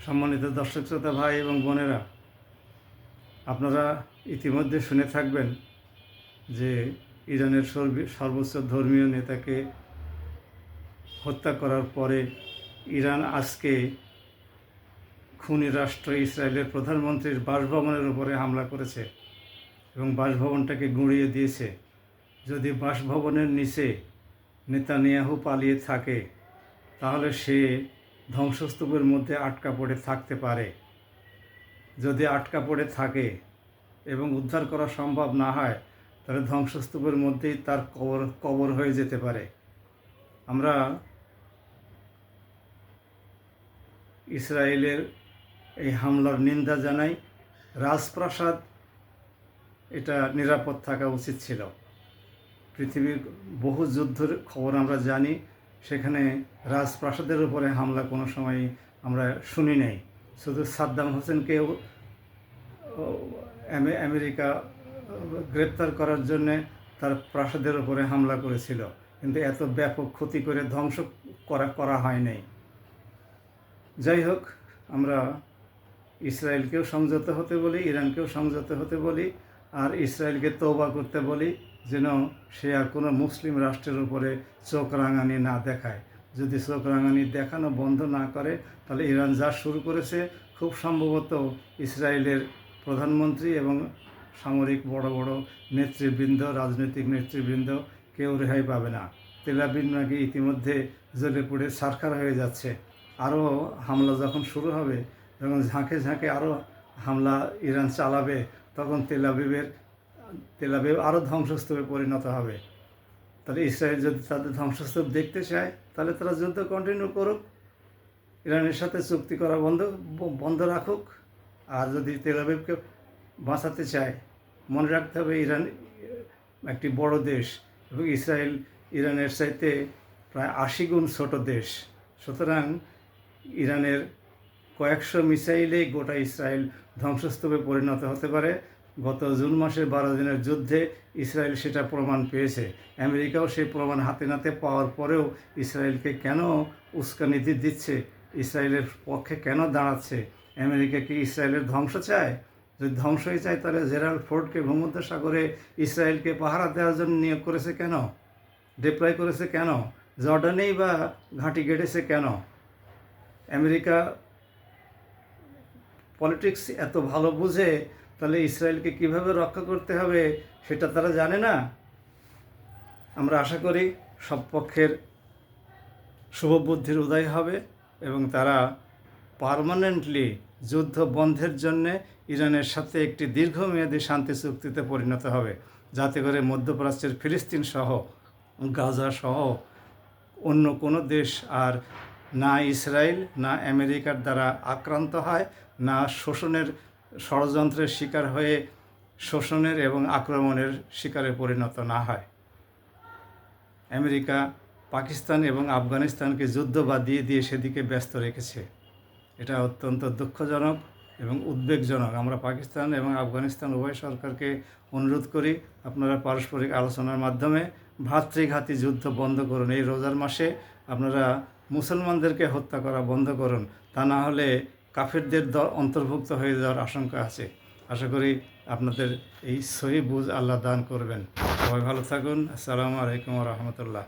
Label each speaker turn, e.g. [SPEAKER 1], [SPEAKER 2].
[SPEAKER 1] সম্মানিত দর্শক শ্রোতা ভাই এবং বোনেরা, আপনারা ইতিমধ্যে শুনে থাকবেন যে ইরানের সর্বোচ্চ ধর্মীয় নেতাকে হত্যা করার পরে ইরান আজকে খুনি রাষ্ট্র ইসরায়েলের প্রধানমন্ত্রীর বাসভবনের উপরে হামলা করেছে এবং বাসভবনটাকে গুঁড়িয়ে দিয়েছে। যদি বাসভবনের নিচে নেতানিয়াহু পালিয়ে থাকে তাহলে সে ধ্বংসস্তূপের মধ্যে আটকা পড়ে থাকতে পারে। যদি আটকা পড়ে থাকে এবং উদ্ধার করা সম্ভব না হয় তাহলে ধ্বংসস্তূপের মধ্যেই তার কবর হয়ে যেতে পারে। আমরা ইসরায়েলের এই হামলার নিন্দা জানাই। রাজপ্রাসাদ এটা নিরাপদ থাকা উচিত ছিল। পৃথিবীর বহু যুদ্ধের খবর আমরা জানি, সেখানে রাজপ্রাসাদের উপরে হামলা কোনো সময় আমরা শুনি নাই। শুধু সাদ্দাম হোসেনকেও আমেরিকা গ্রেপ্তার করার জন্যে তার প্রাসাদের উপরে হামলা করেছিল, কিন্তু এত ব্যাপক ক্ষতি করে ধ্বংস করা হয় নাই। যাই হোক, আমরা ইসরায়েলকেও সংযত হতে বলি, ইরানকেও সংযত হতে বলি, আর ইসরায়েলকে তওবা করতে বলি যেন সে আর কোনো মুসলিম রাষ্ট্রের উপরে চোখ রাঙানি না দেখায়। যদি চোখ রাঙানি দেখানো বন্ধ না করে তাহলে ইরান যা শুরু করেছে খুব সম্ভবত ইসরায়েলের প্রধানমন্ত্রী এবং সামরিক বড় বড় নেতৃবৃন্দ, রাজনৈতিক নেতৃবৃন্দ কেউ রেহাই পাবে না। তেল আবিব নাকি ইতিমধ্যে জ্বলে পুড়ে ছারখার হয়ে যাচ্ছে। আরও হামলা যখন শুরু হবে, যখন ঝাঁকে ঝাঁকে আরও হামলা ইরান চালাবে, তখন তেল আবিব আরও ধ্বংসস্তূপে পরিণত হবে। তাহলে ইসরায়েল যদি তাদের ধ্বংসস্তূপ দেখতে চায় তাহলে তারা যুদ্ধ কন্টিনিউ করুক, ইরানের সাথে চুক্তি করা বন্ধ রাখুক। আর যদি তেল আবিবকে বাঁচাতে চায়, মনে রাখতে হবে ইরান একটি বড় দেশ এবং ইসরায়েল ইরানের চাইতে প্রায় 80 গুণ ছোট দেশ। সুতরাং ইরানের কয়েকশো মিসাইলেই গোটা ইসরায়েল ধ্বংসস্তূপে পরিণত হতে পারে। গত জুন মাসের 12 দিনের যুদ্ধে ইসরায়েল সেটা প্রমাণ পেয়েছে। আমেরিকাও সেই প্রমাণ হাতে নাতে পাওয়ার পরেও ইসরায়েলকে কেন উস্কানি দিচ্ছে, ইসরায়েলের পক্ষে কেন দাঁড়াচ্ছে? আমেরিকা কি ইসরায়েলের ধ্বংস চায়? যদি ধ্বংসই চায় তাহলে জেরাল্ড ফোর্ডকে ভূমধ্যসাগরে ইসরায়েলকে পাহারা দেওয়ার জন্য নিয়োগ করেছে কেন? ডিপ্লয় করেছে কেন? জর্ডানেই বা ঘাঁটি গেড়েছে কেন? আমেরিকা পলিটিক্স এত ভালো বুঝে, তাহলে ইসরায়েলকে কিভাবে রক্ষা করতে হবে সেটা তারা জানে না। আমরা আশা করি সব পক্ষের শুভবুদ্ধির উদয় হবে এবং তারা পার্মানেন্টলি যুদ্ধ বন্ধের জন্যে ইরানের সাথে একটি দীর্ঘমেয়াদী শান্তি চুক্তিতে পরিণত হবে, যাতে করে মধ্যপ্রাচ্যের ফিলিস্তিন সহ গাজা সহ অন্য কোনো দেশ আর না ইসরায়েল না আমেরিকার দ্বারা আক্রান্ত হয়, না শোষণের ষড়যন্ত্রের শিকার হয়ে শোষণের এবং আক্রমণের শিকারে পরিণত না হয়। আমেরিকা পাকিস্তান এবং আফগানিস্তানকে যুদ্ধ বাদিয়ে দিয়ে সেদিকে ব্যস্ত রেখেছে। এটা অত্যন্ত দুঃখজনক এবং উদ্বেগজনক। আমরা পাকিস্তান এবং আফগানিস্তান উভয় সরকারকে অনুরোধ করি, আপনারা পারস্পরিক আলোচনার মাধ্যমে ভ্রাতৃঘাতী যুদ্ধ বন্ধ করুন। এই রোজার মাসে আপনারা মুসলমানদেরকে হত্যা করা বন্ধ করুন, তা না হলে কাফেরদের অন্তর্ভুক্ত হয়ে যাওয়ার আশঙ্কা আছে। আশা করি আপনাদের এই সহি বুঝ আল্লাহ দান করবেন। সবাই ভালো থাকুন। আসসালামু আলাইকুম ওয়া রাহমাতুল্লাহ।